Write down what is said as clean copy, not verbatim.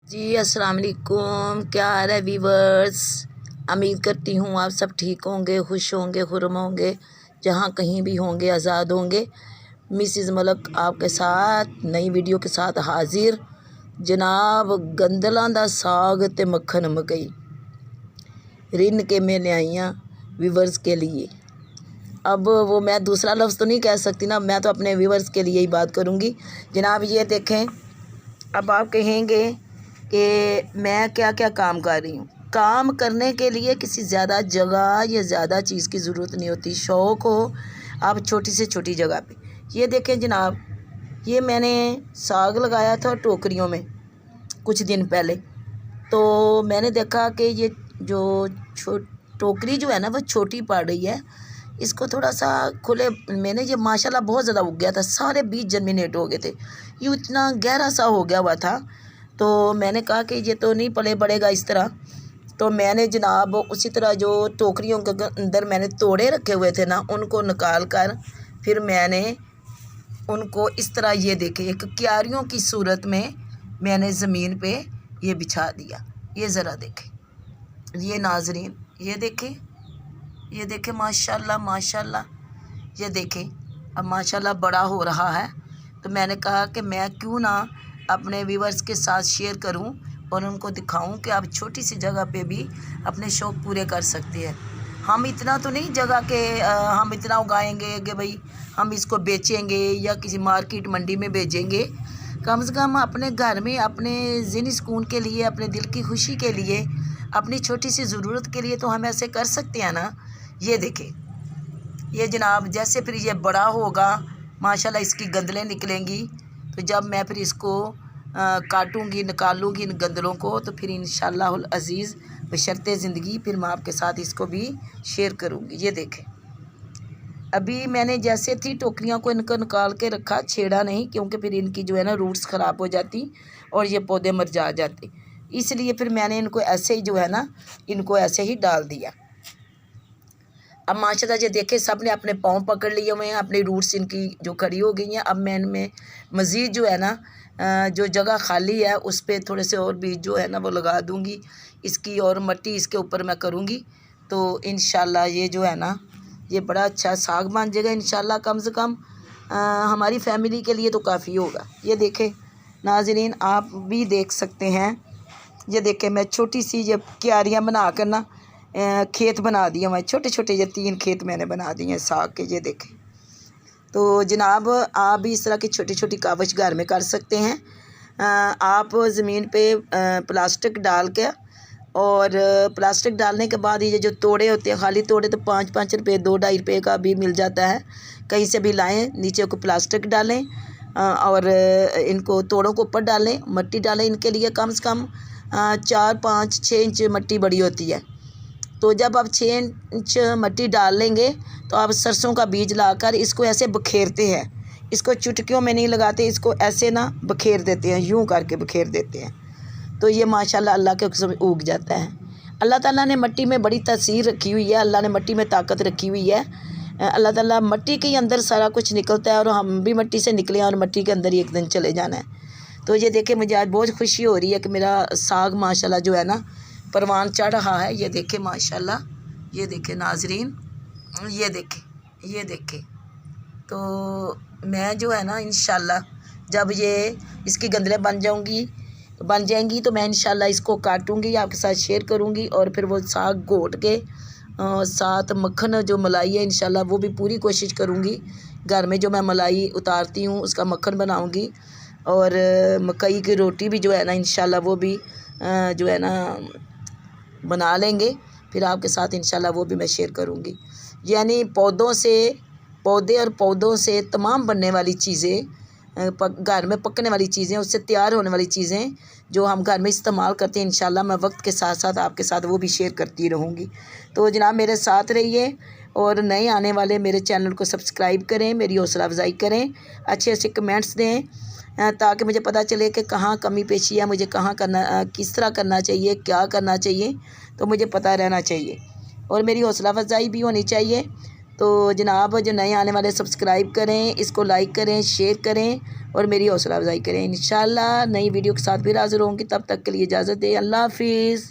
जी अस्सलाम वालेकुम। क्या हाल है वीवर्स। उम्मीद करती हूँ आप सब ठीक होंगे, खुश होंगे, खुर्म होंगे, जहाँ कहीं भी होंगे आज़ाद होंगे। मिसिज़ मलक आपके साथ नई वीडियो के साथ हाजिर। जनाब गंदलों दा साग ते मक्खन मकई रिन के मैं ले आई हाँ वीवर्स के लिए। अब वो मैं दूसरा लफ्ज़ तो नहीं कह सकती ना, मैं तो अपने व्यूवर्स के लिए ही बात करूँगी। जनाब ये देखें, अब आप कहेंगे कि मैं क्या क्या काम कर रही हूँ। काम करने के लिए किसी ज़्यादा जगह या ज़्यादा चीज़ की ज़रूरत नहीं होती। शौक़ हो आप छोटी से छोटी जगह पे। ये देखें जनाब, ये मैंने साग लगाया था टोकरियों में कुछ दिन पहले। तो मैंने देखा कि ये जो टोकरी जो है ना वो छोटी पड़ रही है। इसको थोड़ा सा खुले, मैंने ये माशाल्लाह बहुत ज़्यादा उग गया था, सारे बीज जर्मिनेट हो गए थे, ये इतना गहरा सा हो गया हुआ था। तो मैंने कहा कि ये तो नहीं पले बढ़ेगा इस तरह। तो मैंने जनाब उसी तरह जो टोकरियों के अंदर मैंने तोड़े रखे हुए थे ना, उनको निकाल कर फिर मैंने उनको इस तरह ये देखे एक क्यारियों की सूरत में मैंने ज़मीन पे ये बिछा दिया। ये ज़रा देखें, ये नाजरीन ये देखें माशाल्लाह माशाल्लाह। ये देखें अब माशाल्लाह बड़ा हो रहा है। तो मैंने कहा कि मैं क्यों ना अपने व्यूवर्स के साथ शेयर करूं और उनको दिखाऊं कि आप छोटी सी जगह पे भी अपने शौक़ पूरे कर सकते हैं। हम इतना तो नहीं जगह के हम इतना उगाएंगे कि भाई हम इसको बेचेंगे या किसी मार्केट मंडी में बेचेंगे। कम से कम अपने घर में अपने ज़हनी सुकून के लिए, अपने दिल की खुशी के लिए, अपनी छोटी सी ज़रूरत के लिए तो हम ऐसे कर सकते हैं ना। ये देखें ये जनाब, जैसे फिर ये बड़ा होगा माशाल्लाह इसकी गंदलें निकलेंगी। तो जब मैं फिर इसको काटूंगी, निकालूंगी इन गंदलों को, तो फिर इंशाअल्लाहुल अज़ीज़ बशर्ते ज़िंदगी फिर मैं आपके साथ इसको भी शेयर करूंगी। ये देखें अभी मैंने जैसे थी टोकरियों को इनको निकाल के रखा, छेड़ा नहीं, क्योंकि फिर इनकी जो है ना रूट्स ख़राब हो जाती और ये पौधे मर जाते। इसलिए फिर मैंने इनको ऐसे ही जो है ना, इनको ऐसे ही डाल दिया। अब माशाल्लाह ये देखे सब ने अपने पाँव पकड़ लिए हुए हैं, अपनी रूट्स इनकी जो खड़ी हो गई हैं। अब मैं इनमें मज़ीद जो है ना जो जगह खाली है उस पर थोड़े से और बीज जो है ना वो लगा दूँगी इसकी, और मिट्टी इसके ऊपर मैं करूँगी। तो इंशाल्लाह ये जो है ना ये बड़ा अच्छा साग बन जाएगा इंशाल्लाह। कम से कम हमारी फैमिली के लिए तो काफ़ी होगा। ये देखें नाज़रीन, आप भी देख सकते हैं। ये देखें मैं छोटी सी ये क्यारियाँ बना कर ना खेत बना दिए मैं, छोटे छोटे ये 3 खेत मैंने बना दिए हैं साग के। ये देखें तो जनाब आप भी इस तरह की छोटी छोटी कावश घर में कर सकते हैं। आप ज़मीन पे प्लास्टिक डाल के, और प्लास्टिक डालने के बाद ये जो तोड़े होते हैं, खाली तोड़े तो 5-5 रुपये 2-2.5 रुपये का भी मिल जाता है, कहीं से भी लाएँ, नीचे को प्लास्टिक डालें और इनको तोड़ों को ऊपर डालें, मिट्टी डालें। इनके लिए कम से कम 4-5-6 इंच मिट्टी बड़ी होती है। तो जब आप 6 इंच मिट्टी डाल लेंगे तो आप सरसों का बीज लाकर इसको ऐसे बखेरते हैं। इसको चुटकियों में नहीं लगाते, इसको ऐसे ना बखेर देते हैं, यूं करके बखेर देते हैं। तो ये माशाल्लाह अल्लाह के हुक्म से उग जाता है। अल्लाह ताला ने मिट्टी में बड़ी तासीर रखी हुई है, अल्लाह ने मिट्टी में ताकत रखी हुई है। अल्लाह ताला मिट्टी के अंदर सारा कुछ निकलता है और हम भी मिट्टी से निकले हैं और मिट्टी के अंदर ही एक दिन चले जाना है। तो ये देखें मुझे आज बहुत खुशी हो रही है कि मेरा साग माशाल्लाह जो है ना परवान चढ़ रहा है। ये देखें माशाल्लाह, ये देखें नाजरीन, ये देखें। तो मैं जो है ना इंशाल्लाह जब ये इसकी गंदलें बन जाएंगी तो मैं इंशाल्लाह इसको काटूंगी, आपके साथ शेयर करूंगी, और फिर वो साग घोट के साथ मक्खन जो मलाई है इंशाल्लाह वो भी पूरी कोशिश करूंगी। घर में जो मैं मलाई उतारती हूँ उसका मक्खन बनाऊंगी, और मकई की रोटी भी जो है ना इंशाल्लाह वो भी जो है ना बना लेंगे। फिर आपके साथ इंशाल्लाह वो भी मैं शेयर करूंगी। यानी पौधे और पौधों से तमाम बनने वाली चीज़ें, घर में पकने वाली चीज़ें, उससे तैयार होने वाली चीज़ें जो हम घर में इस्तेमाल करते हैं इंशाल्लाह मैं वक्त के साथ साथ आपके साथ वो भी शेयर करती रहूँगी। तो जनाब मेरे साथ रहिए और नए आने वाले मेरे चैनल को सब्सक्राइब करें, मेरी हौसला अफजाई करें, अच्छे अच्छे कमेंट्स दें, ताकि मुझे पता चले कि कहाँ कमी पेशी है, मुझे कहाँ करना, किस तरह करना चाहिए, क्या करना चाहिए, तो मुझे पता रहना चाहिए और मेरी हौसला अफजाई भी होनी चाहिए। तो जनाब जो नए आने वाले सब्सक्राइब करें, इसको लाइक करें, शेयर करें और मेरी हौसला अफजाई करें। इंशाल्लाह नई वीडियो के साथ फिर हाज़िर होंगी। तब तक के लिए इजाज़त दें। अल्लाह हाफिज़।